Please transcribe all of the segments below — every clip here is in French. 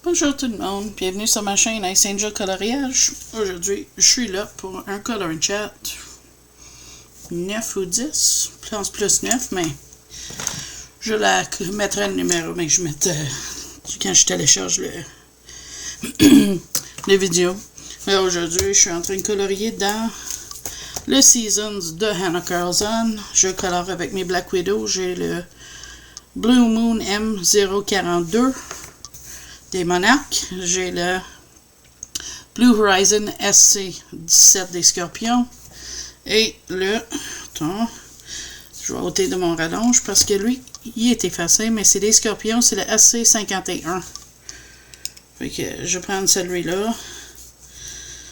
Bonjour tout le monde, bienvenue sur ma chaîne Ice Angel Coloriage. Aujourd'hui, je suis là pour un coloring chat 9 ou 10, je pense plus 9, mais je la mettrai le numéro, mais je mette quand je télécharge les vidéos. Et aujourd'hui, je suis en train de colorier dans le Seasons de Hannah Carlson. Je colore avec mes Black Widow, j'ai le Blue Moon M042 des Monarques, j'ai le Blue Horizon SC17 des Scorpions et le, attends, je vais ôter de mon rallonge parce que lui, il est effacé, mais c'est des Scorpions, c'est le SC51. Fait que je vais prendre celui-là.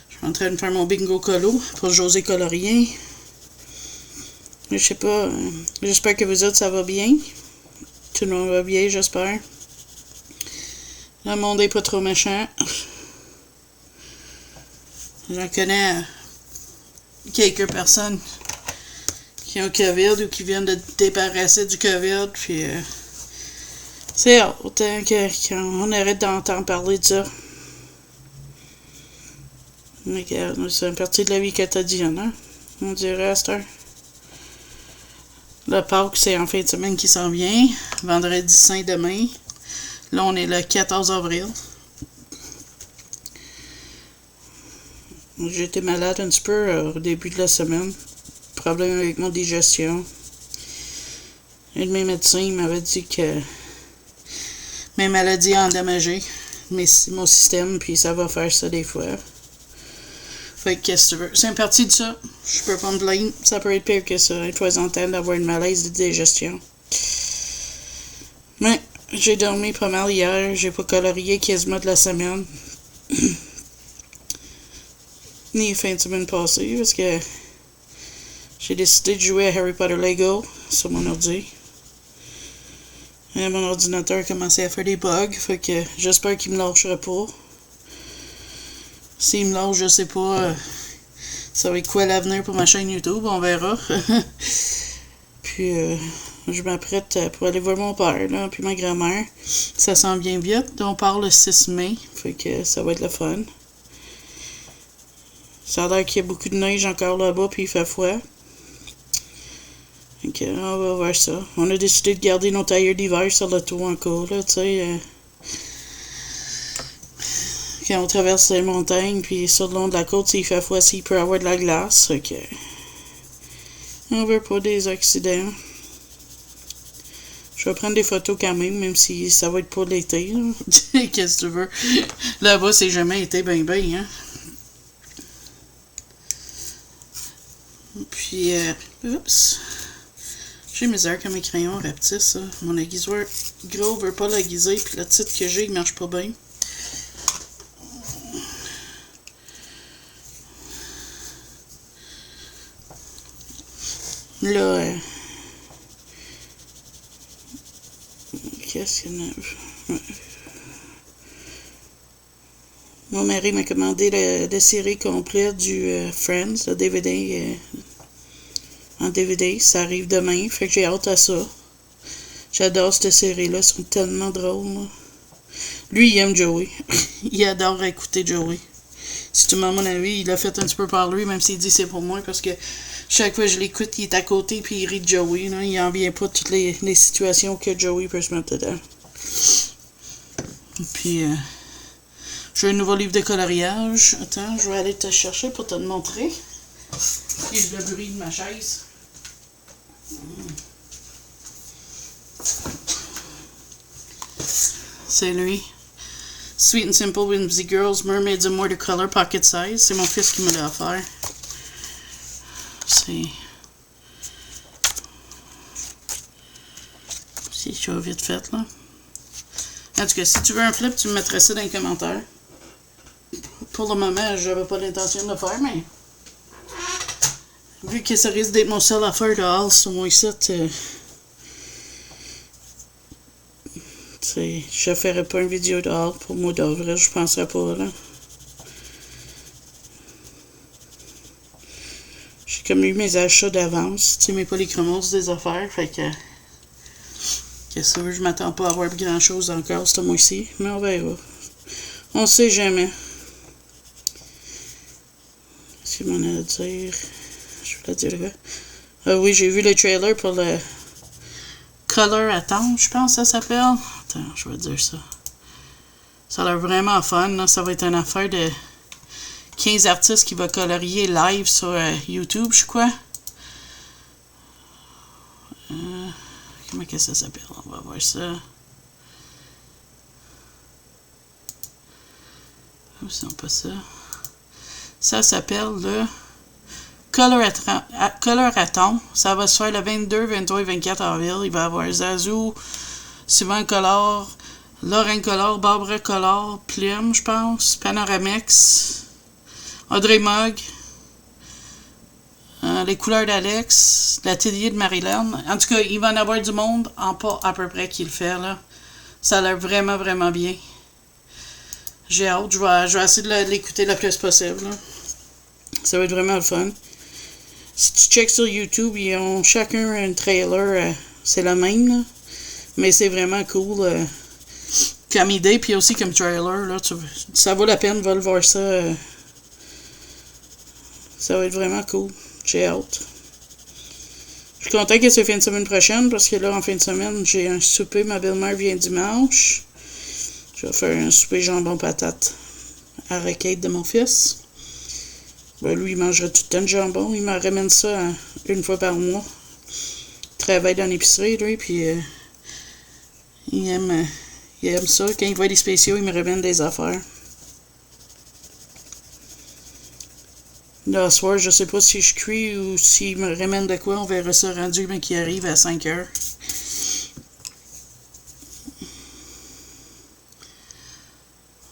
Je suis en train de faire mon bingo colo pour José Colorier. Je sais pas, j'espère que vous autres ça va bien. Tout le monde va bien, j'espère. Le monde est pas trop méchant. J'en connais quelques personnes qui ont COVID ou qui viennent de débarrasser du COVID. Puis c'est autant qu'on arrête d'entendre parler de ça. C'est une partie de la vie quotidienne, hein? On dirait à cette heure. Le Pâques, c'est en fin de semaine qui s'en vient. Vendredi Saint demain. Là, on est le 14 avril. J'ai été malade un petit peu au début de la semaine. Problème avec mon digestion. Un de mes médecins m'avait dit que mes maladies ont endommagé mon système, puis ça va faire ça des fois. Fait que qu'est-ce que tu veux? C'est une partie de ça. Je peux pas me plaindre. Ça peut être pire que ça. Une fois en temps d'avoir une malaise de digestion. Mais j'ai dormi pas mal hier. J'ai pas colorié quasiment de la semaine. Ni fin de semaine passée parce que j'ai décidé de jouer à Harry Potter Lego sur mon ordi. Et mon ordinateur a commencé à faire des bugs. Fait que j'espère qu'il me lâchera pas. S'il me lâche, je sais pas. Ça va être quoi l'avenir pour ma chaîne YouTube, on verra. Puis je m'apprête pour aller voir mon père, là, puis ma grand-mère. Ça s'en vient vite. On part le 6 mai. Fait que ça va être le fun. Ça a l'air qu'il y a beaucoup de neige encore là-bas, puis il fait froid. Fait que on va voir ça. On a décidé de garder nos tailleurs d'hiver sur le toit encore, là, tu sais. Quand on traverse les montagnes, puis sur le long de la côte, s'il fait froid, s'il peut avoir de la glace. Fait que on veut pas des accidents. Je vais prendre des photos quand même si ça va être pour l'été. Qu'est-ce que tu veux? Là-bas, c'est jamais été bien, hein? Puis, oups. J'ai misère que mes crayons rapetissent, ça. Mon aiguisoir gros veut pas l'aiguiser, puis le titre que j'ai, il marche pas bien. Là, qu'est-ce qu'il y en a? Mon mari m'a commandé la série complète du Friends, le DVD en DVD. Ça arrive demain, fait que j'ai hâte à ça. J'adore cette série-là, elles sont tellement drôles. Là. Lui, il aime Joey. Il adore écouter Joey. Si tu m'as mon avis, il l'a fait un petit peu par lui, même s'il dit c'est pour moi, parce que chaque fois que je l'écoute, il est à côté puis il rit de Joey. Là. Il en vient pas de toutes les situations que Joey peut se mettre dedans. Puis, j'ai un nouveau livre de coloriage. Attends, je vais aller te chercher pour te le montrer. Et le bruit de ma chaise. C'est lui. Sweet and Simple Whimsy Girls Mermaids in Watercolor Pocket Size. C'est mon fils qui me l'a offert. C'est chaud vite fait, là. En tout cas, si tu veux un flip, tu me mettrais ça dans les commentaires. Pour le moment, j'avais pas l'intention de le faire, mais vu que ça risque d'être mon seul affaire dehors sur mon site, je ferai pas une vidéo dehors pour moi d'avril, je penserais pas, là. J'ai comme eu mes achats d'avance, tu sais, mes polychromos des affaires, fait que ça, je m'attends pas à avoir grand chose encore ce mois-ci, mais on verra. On sait jamais. Qu'est-ce qu'il m'en a à dire? Je voulais dire là. Ah oui, j'ai vu le trailer pour le Color Atom, je pense que ça s'appelle. Attends, je vais dire ça. Ça a l'air vraiment fun, là. Ça va être une affaire de 15 artistes qui va colorier live sur YouTube, je crois. Comment que ça s'appelle? On va voir ça. Oh, c'est pas ça. Ça s'appelle le Color Atom. Ça va se faire le 22, 23 et 24 avril. Il va y avoir Zazu, Sylvain Collard, Lauren Collard, Barbara Collard, Plume, je pense, Panoramex, Audrey Mogg, les couleurs d'Alex, l'atelier de Marilyn. En tout cas, il va en avoir du monde en pas à peu près qui le fait, là. Ça a l'air vraiment, vraiment bien. J'ai hâte. Je vais essayer de l'écouter le plus possible, là. Ça va être vraiment le fun. Si tu checks sur YouTube, ils ont chacun un trailer. C'est le même, là. Mais c'est vraiment cool comme idée, puis aussi comme trailer, là. Ça vaut la peine, va le voir ça. Ça va être vraiment cool. J'ai hâte. Je suis content que ce soit fin de semaine prochaine, parce que là, en fin de semaine, j'ai un souper. Ma belle-mère vient dimanche. Je vais faire un souper jambon-patate à requête de mon fils. Ben, lui, il mangera tout le temps de jambon. Il me ramène ça une fois par mois. Il travaille dans l'épicerie, lui, puis il aime ça. Quand il voit des spéciaux, il me ramène des affaires. Là, ce soir, je sais pas si je cuis ou s'il me ramène de quoi. On verra ça rendu, mais qui arrive à 5 heures.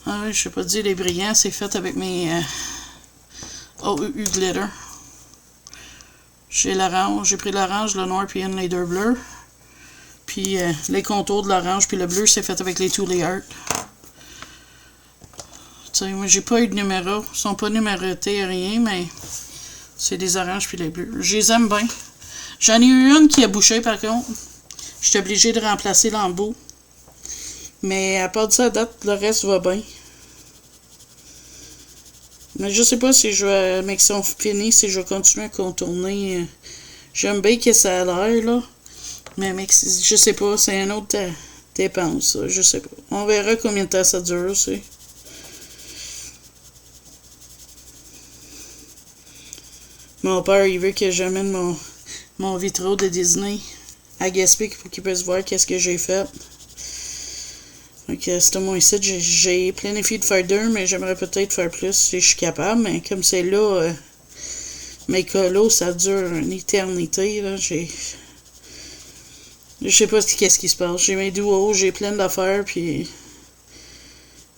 Ah oui, je sais pas dire, les brillants, c'est fait avec mes OUU Glitter. J'ai l'orange, j'ai pris l'orange, le noir, puis les deux bleus. Puis les contours de l'orange, puis le bleu, c'est fait avec les Too Late Art. Tu sais, moi, j'ai pas eu de numéro. Ils sont pas numérotés, rien, mais c'est des oranges puis les bleus. Je les aime bien. J'en ai eu une qui a bouché, par contre. J'étais obligée de remplacer l'embout. Mais à part de ça, à date, le reste va bien. Mais je sais pas si je vais, mais qu'ils sont finis, si je vais continuer à contourner. J'aime bien que ça a l'air, là. Mais je sais pas, c'est une autre dépense, je sais pas. On verra combien de temps ça dure, aussi. Mon père, il veut que j'amène mon vitro de Disney à Gaspé pour qu'il puisse voir qu'est-ce que j'ai fait. Donc, c'est mon site. J'ai planifié de faire 2, mais j'aimerais peut-être faire plus si je suis capable. Mais comme c'est là, mes colos, ça dure une éternité. Là. Je sais pas qu'est-ce qui se passe. J'ai mes duos, j'ai plein d'affaires, puis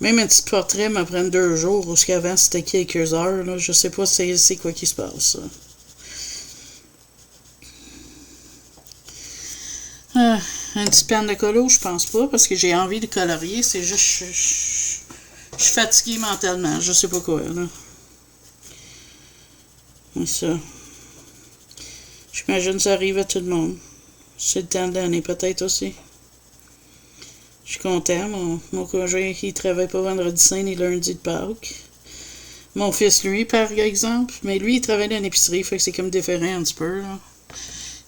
même un petit portrait me prend 2 jours, ou ce qu'avant c'était quelques heures. Là. Je sais pas c'est quoi qui se passe. Un petit pan de colo, je pense pas, parce que j'ai envie de colorier. C'est juste je suis fatiguée mentalement. Je sais pas quoi, là. Mais ça. J'imagine que ça arrive à tout le monde. C'est le temps de l'année, peut-être aussi. Je suis content. Mon conjoint, il travaille pas vendredi saint ni lundi de Pâques. Mon fils, lui, par exemple. Mais lui, il travaille dans l'épicerie, fait que c'est comme différent un petit peu, là.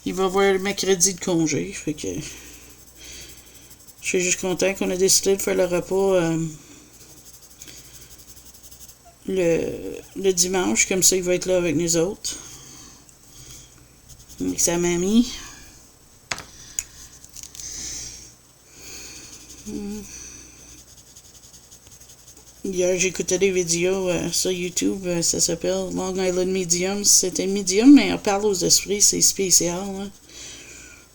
Il va avoir le mercredi de congé, fait que je suis juste content qu'on a décidé de faire le repas le dimanche, comme ça il va être là avec nous autres. Avec sa mamie. Hier, j'écoutais des vidéos sur YouTube, ça s'appelle Long Island Medium. C'était Medium, mais on parle aux esprits, c'est spécial. Hein.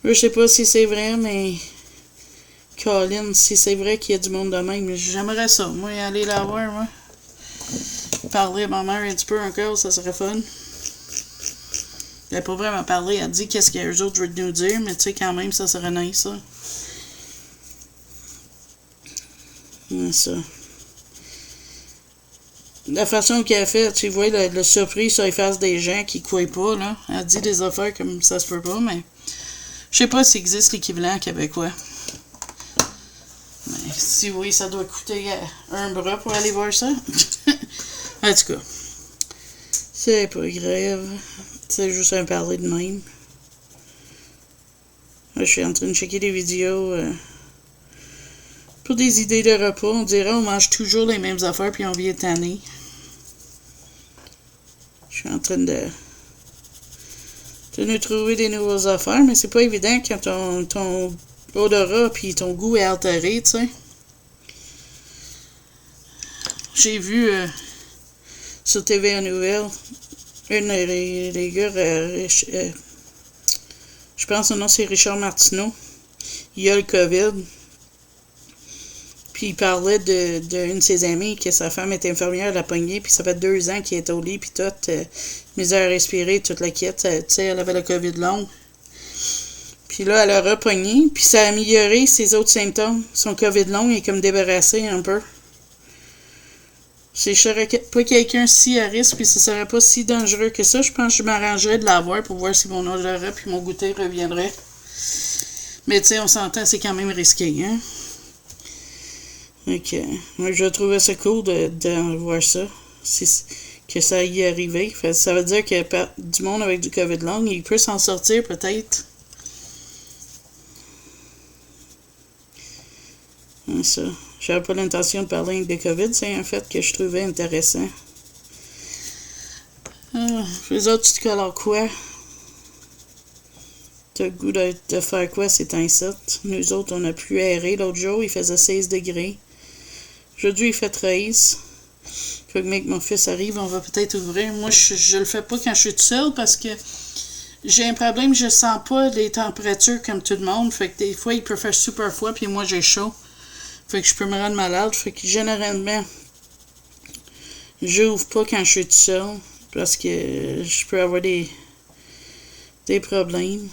Je sais pas si c'est vrai, mais Colin, si c'est vrai qu'il y a du monde de même, j'aimerais ça. Moi, aller la voir, moi. Parler à ma mère un petit peu encore, ça serait fun. Elle n'a pas vraiment parlé. Elle dit qu'est-ce qu'eux autres veulent nous dire, mais tu sais, quand même, ça serait nice, ça. Ça. La façon qu'elle a fait, tu vois, le surprise sur les faces des gens qui ne croient pas, là. Elle dit des affaires comme ça se peut pas, mais je sais pas s'il existe l'équivalent québécois. Mais si oui, ça doit coûter un bras pour aller voir ça. En tout cas, c'est pas grave. C'est juste un parler de même. Là, je suis en train de checker des vidéos pour des idées de repas. On dirait on mange toujours les mêmes affaires puis on vient tanner. Je suis en train de nous trouver des nouvelles affaires, mais c'est pas évident quand ton odorat puis ton goût est altéré, tu sais. J'ai vu sur TVA Nouvelles, les gars, je pense que son nom c'est Richard Martineau, il a le COVID. Puis il parlait d'une de ses amies que sa femme était infirmière, elle l'a pogné, puis ça fait 2 ans qu'il est au lit, puis tout, misère à respirer, toute la quête, tu sais, elle avait le COVID long. Puis là, elle a repogné, puis ça a amélioré ses autres symptômes. Son COVID long est comme débarrassé un peu. Je serais pas quelqu'un si à risque, puis ce serait pas si dangereux que ça. Je pense que je m'arrangerais de l'avoir pour voir si mon odorat puis mon goûter reviendrait. Mais tu sais, on s'entend, c'est quand même risqué, hein? Ok. Moi, je trouvais ça cool de voir ça. Que ça y est arrivé. Ça veut dire que du monde avec du COVID long, il peut s'en sortir peut-être. Ça. J'avais pas l'intention de parler de COVID, c'est un fait que je trouvais intéressant. Les autres, tu te colores quoi? T'as le goût de faire quoi ces temps-ci? Nous autres, on a pu aérer. L'autre jour, il faisait 16 degrés. Aujourd'hui, il fait 13. Faut que mon fils arrive, on va peut-être ouvrir. Moi, je le fais pas quand je suis toute seule parce que j'ai un problème, je sens pas les températures comme tout le monde. Fait que des fois, il peut faire super froid, puis moi, j'ai chaud. Fait que je peux me rendre malade. Fait que généralement, j'ouvre pas quand je suis toute seule parce que je peux avoir des problèmes.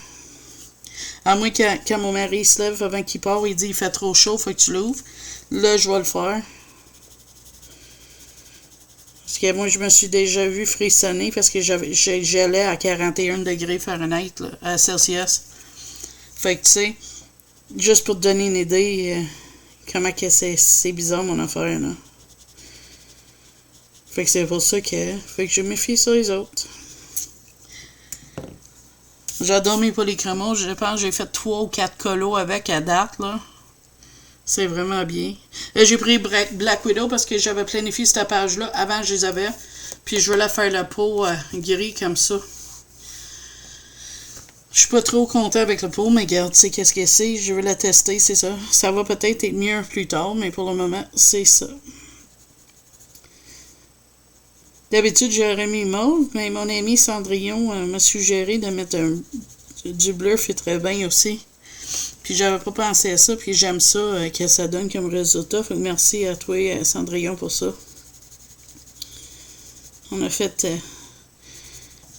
À moins que quand mon mari se lève avant qu'il part, il dit il fait trop chaud, faut que tu l'ouvres. Là, je vais le faire. Parce que moi, je me suis déjà vu frissonner parce que j'allais à 41 degrés Fahrenheit, là, à Celsius. Fait que tu sais, juste pour te donner une idée, comment que c'est bizarre mon affaire, là. Fait que c'est pour ça que je me fie sur les autres. J'adore mes polychromos. Je pense que j'ai fait 3 ou 4 colos avec à date, là. C'est vraiment bien. J'ai pris Black Widow parce que j'avais planifié cette page-là avant je les avais. Puis je voulais faire la peau gris comme ça. Je suis pas trop content avec la peau, mais regarde, tu sais qu'est-ce que c'est. Je veux la tester, c'est ça. Ça va peut-être être mieux plus tard, mais pour le moment, c'est ça. D'habitude, j'aurais mis mauve, mais mon ami Cendrillon m'a suggéré de mettre du bleu, fait très bien aussi. Puis j'avais pas pensé à ça, puis j'aime ça que ça donne comme résultat. Fait que merci à toi, Cendrillon, pour ça. On a fait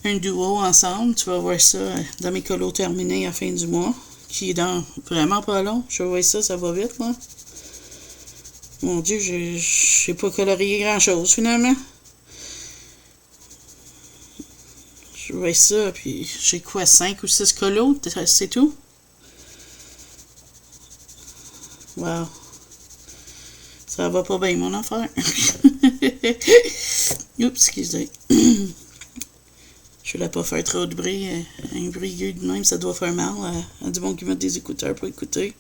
un duo ensemble. Tu vas voir ça dans mes colos terminés à la fin du mois, qui est dans vraiment pas long. Je vois ça va vite, moi. Mon Dieu, j'ai pas colorié grand-chose, finalement. Je vois ça, puis j'ai quoi, 5 ou 6 colos, c'est tout? Wow. Ça va pas bien, mon affaire. Oups, excusez. Je voulais pas faire trop de bruit. Un bruit aigu de même, ça doit faire mal à du monde qui met des écouteurs pour écouter.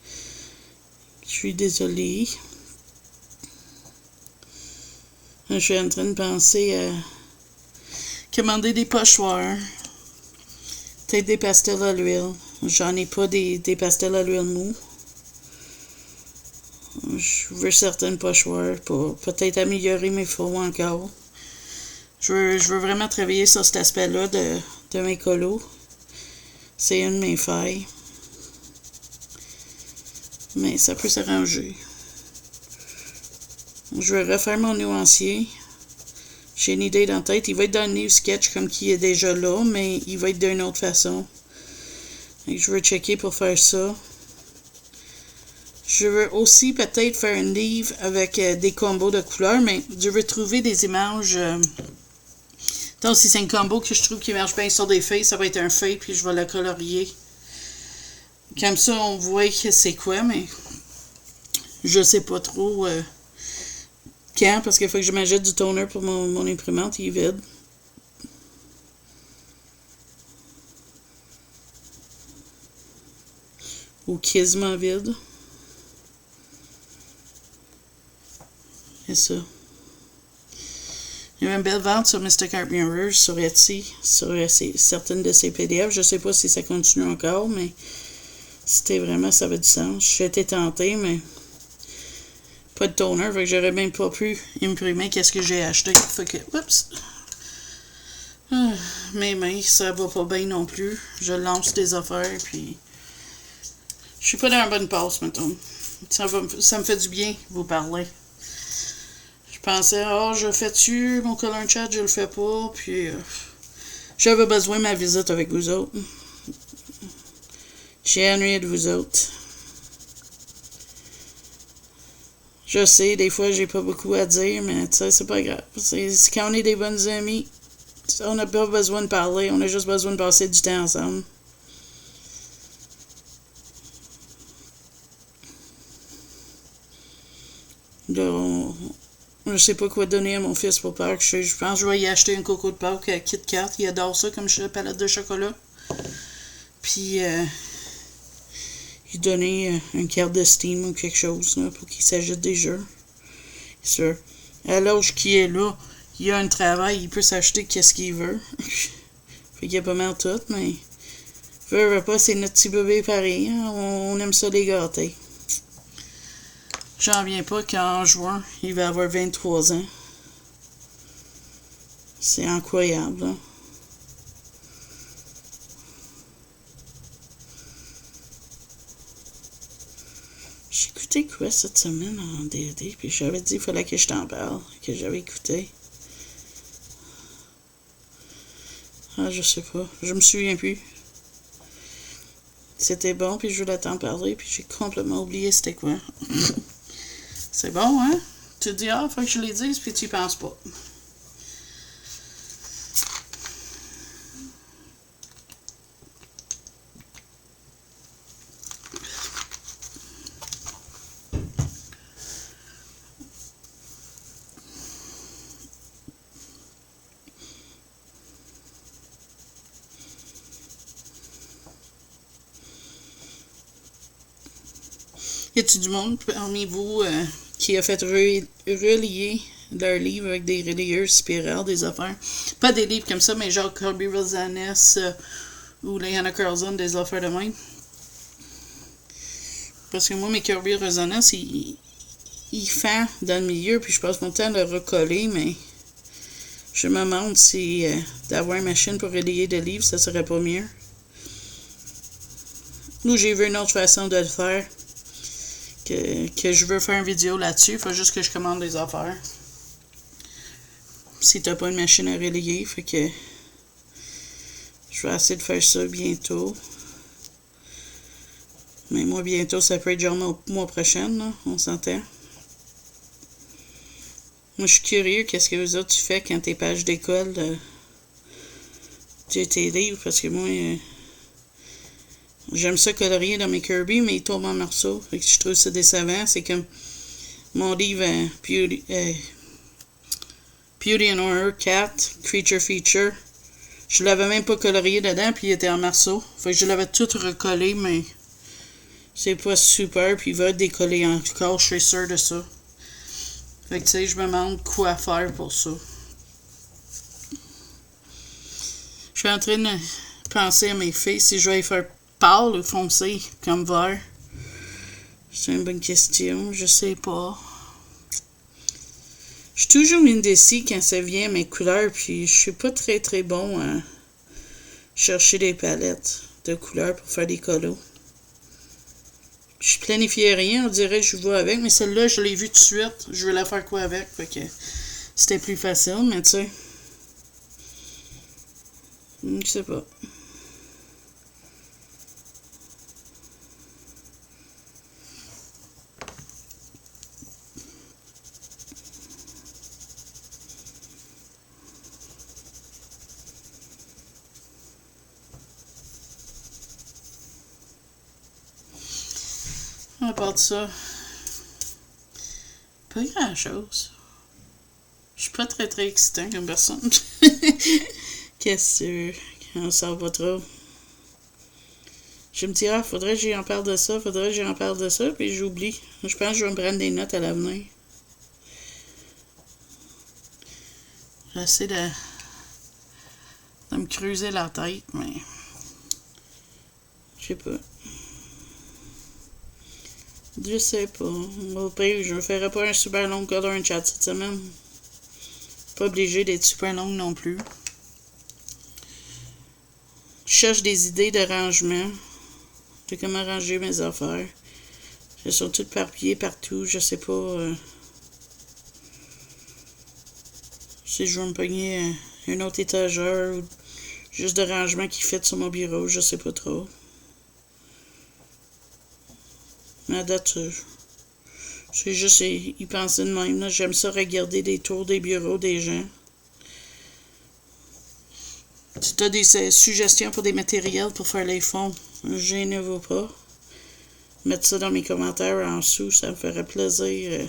Je suis désolée. Je suis en train de penser à commander des pochoirs. Peut-être des pastels à l'huile. J'en ai pas des pastels à l'huile mou. Je veux certaines pochoirs pour peut-être améliorer mes faux encore. Je veux vraiment travailler sur cet aspect-là de mes colos. C'est une de mes failles. Mais ça peut s'arranger. Je vais refaire mon nuancier. J'ai une idée dans la tête. Il va être dans le livre sketch comme qui est déjà là, mais il va être d'une autre façon. Et je veux checker pour faire ça. Je veux aussi peut-être faire un livre avec des combos de couleurs, mais je veux trouver des images. Donc, si c'est un combo que je trouve qui marche bien sur des feuilles, ça va être un feuille, puis je vais le colorier. Comme ça, on voit que c'est quoi, mais je sais pas trop quand, parce qu'il faut que je m'achète du toner pour mon imprimante, il est vide. Ou quasiment vide. C'est ça. Il y a une belle vente sur Mystic Art Mirrors, sur Etsy, sur certaines de ses PDF. Je sais pas si ça continue encore, mais c'était vraiment, ça avait du sens. J'ai été tentée, mais pas de toner, fait que j'aurais même pas pu imprimer qu'est-ce que j'ai acheté. Fait que, oups! Mes mains, ça va pas bien non plus. Je lance des affaires, puis je suis pas dans la bonne passe, mettons. Ça me fait du bien, vous parler. Je pensais, je fais-tu mon color chat, je le fais pas, puis j'avais besoin de ma visite avec vous autres. J'ai ennuyé de vous autres. Je sais, des fois, j'ai pas beaucoup à dire, mais tu sais, c'est pas grave. C'est quand on est des bonnes amies, on n'a pas besoin de parler, on a juste besoin de passer du temps ensemble. Là, je sais pas quoi donner à mon fils pour Pâques. Je pense que je vais y acheter un coco de Pâques à Kit Kat. Il adore ça comme palette de chocolat. Puis, lui donner une carte de Steam ou quelque chose là, pour qu'il s'ajoute des jeux. C'est sûr. À l'âge qu'il est là, il a un travail, il peut s'acheter qu'est-ce qu'il veut. Fait qu'il y a pas mal tout, mais veut pas, c'est notre petit bébé pareil. Hein? On aime ça les gâter. J'en reviens pas qu'en juin, il va avoir 23 ans. C'est incroyable, hein? J'ai écouté quoi cette semaine en DVD, puis j'avais dit qu'il fallait que je t'en parle, que j'avais écouté. Je sais pas, je me souviens plus. C'était bon, puis je voulais t'en parler, puis j'ai complètement oublié c'était quoi. C'est bon, hein? Tu te dis, faut que je les dise, puis tu y penses pas. Y a-t-il du monde parmi vous qui a fait relier leur livre avec des relayeurs spirales, des affaires? Pas des livres comme ça, mais genre Kirby Rosanes ou les Hannah Carlson, des affaires de même. Parce que moi, mes Kirby Rosanes, ils font dans le milieu, puis je passe mon temps à le recoller, mais je me demande si d'avoir une machine pour relayer des livres, ça serait pas mieux. Ou j'ai vu une autre façon de le faire. Que je veux faire une vidéo là-dessus. Il faut juste que je commande des affaires. Si t'as pas une machine à relayer, fait que je vais essayer de faire ça bientôt. Mais moi, bientôt, ça peut être genre le mois prochain, là. On s'entend. Moi, je suis curieux, qu'est-ce que vous autres tu fais quand tes pages d'école tu tes livres, parce que moi, j'aime ça colorier dans mes Kirby, mais ils tombent en morceaux. Fait que je trouve ça décevant. C'est comme mon livre Beauty and Horror 4, Creature Feature. Je l'avais même pas colorié dedans, puis il était en morceaux. Fait que je l'avais tout recollé, mais c'est pas super, puis il va être décollé encore, je suis sûr de ça. Fait que tu sais, je me demande quoi faire pour ça. Je suis en train de penser à mes filles, si je vais les faire pâle ou foncé, comme vert. C'est une bonne question, je sais pas. Je suis toujours indécis quand ça vient à mes couleurs, puis je suis pas très très bon à chercher des palettes de couleurs pour faire des colos. Je planifiais rien, on dirait que je vois avec, mais celle-là, je l'ai vue tout de suite. Je veux la faire quoi avec, fait que c'était plus facile, mais tu sais, je sais pas. À part de ça, pas grand chose. Je suis pas très excitant comme personne. Qu'est-ce que quand ça va trop? Je me dis, faudrait que j'en parle de ça, puis j'oublie. Je pense que je vais me prendre des notes à l'avenir. J'essaie de me creuser la tête, mais je sais pas. Je sais pas. Au pire, je ne ferai pas un super long color chat cette semaine. Pas obligé d'être super long non plus. Je cherche des idées de rangement. De comment ranger mes affaires. Elles sont toutes éparpillées partout. Je sais pas si je vais me pogner une autre étagère ou juste de rangement qui fait sur mon bureau. Je sais pas trop. À date, c'est juste y penser de même. J'aime ça regarder des tours des bureaux des gens. Si tu as des suggestions pour des matériels pour faire les fonds, gênez-vous pas. Mettre ça dans mes commentaires en dessous, ça me ferait plaisir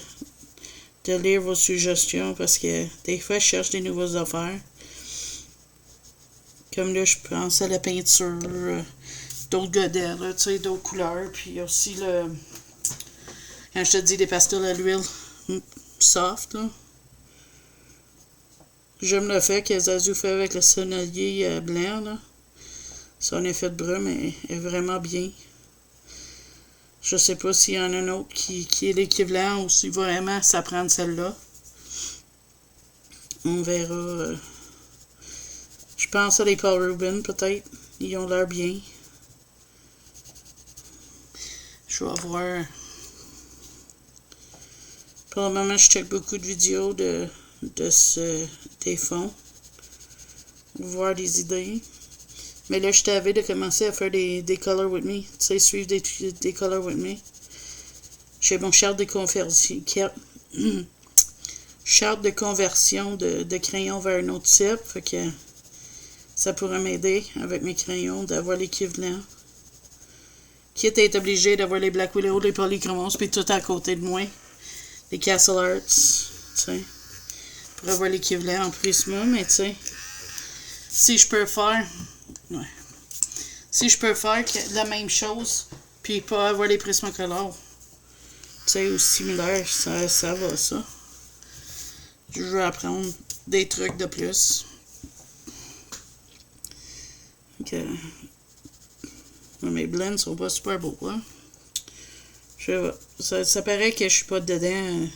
de lire vos suggestions parce que des fois, je cherche des nouvelles affaires. Comme là, je pense à la peinture, d'autres godets, là, tu sais, d'autres couleurs. Puis aussi quand je te dis des pastels à l'huile soft, là. J'aime le fait que Zazu fait avec le sonnelier blanc, là. Son effet de brume est vraiment bien. Je sais pas s'il y en a un autre qui est l'équivalent ou si vraiment ça prend celle-là. On verra. Je pense à les Paul Rubin, peut-être. Ils ont l'air bien. Je vais voir. Pour le moment, je check beaucoup de vidéos des fonds. Voir des idées. Mais là, je t'avais de commencer à faire des Color With Me. Tu sais, suivre des Color With Me. J'ai mon charte de conversion. Charte de conversion de crayon vers un autre type. Fait que ça pourrait m'aider avec mes crayons d'avoir l'équivalent. Quitte à être obligé d'avoir les Black Widow, les Polychromos, puis tout à côté de moi. Les Castle Arts, tu sais, pour avoir l'équivalent en Prisma, mais tu sais, si je peux faire la même chose, puis pas avoir les Prismacolor, tu sais, ou similaire, ça va, ça. Je veux apprendre des trucs de plus. Ok. Mes blends sont pas super beaux, hein. Ça paraît que je suis pas dedans.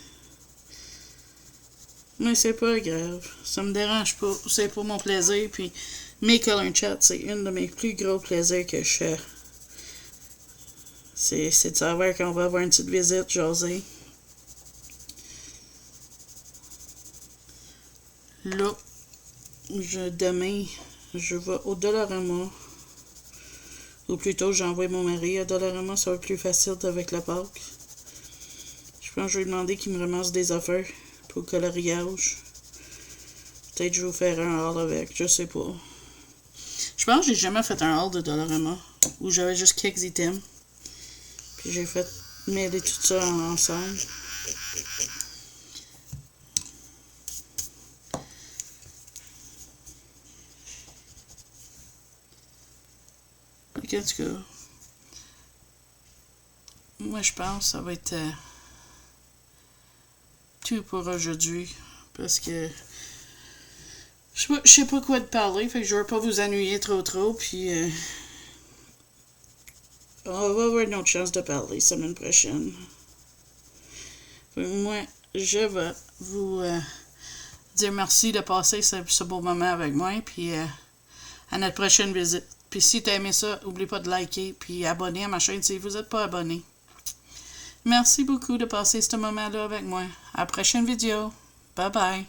Mais c'est pas grave. Ça me dérange pas. C'est pour mon plaisir. Puis mes color chat, c'est une de mes plus gros plaisirs que je fais. C'est de savoir qu'on va avoir une petite visite, jaser. Là, demain, je vais au Dollarama. Ou plutôt, j'envoie mon mari à Dollarama, ça va être plus facile avec la Pâques. Je pense que je vais lui demander qu'il me ramasse des affaires pour le coloriage. Peut-être que je vais faire un haul avec, je sais pas. Je pense que j'ai jamais fait un haul de Dollarama, où j'avais juste quelques items. Puis j'ai fait mêler tout ça ensemble. En tout cas, moi je pense que ça va être tout pour aujourd'hui. Parce que je sais pas quoi te parler, fait que je veux pas vous ennuyer trop. Puis on va avoir une autre chance de parler semaine prochaine. Moi, je vais vous dire merci de passer ce beau moment avec moi. Puis à notre prochaine visite. Puis si t'as aimé ça, n'oublie pas de liker puis abonner à ma chaîne si vous n'êtes pas abonné. Merci beaucoup de passer ce moment-là avec moi. À la prochaine vidéo. Bye bye.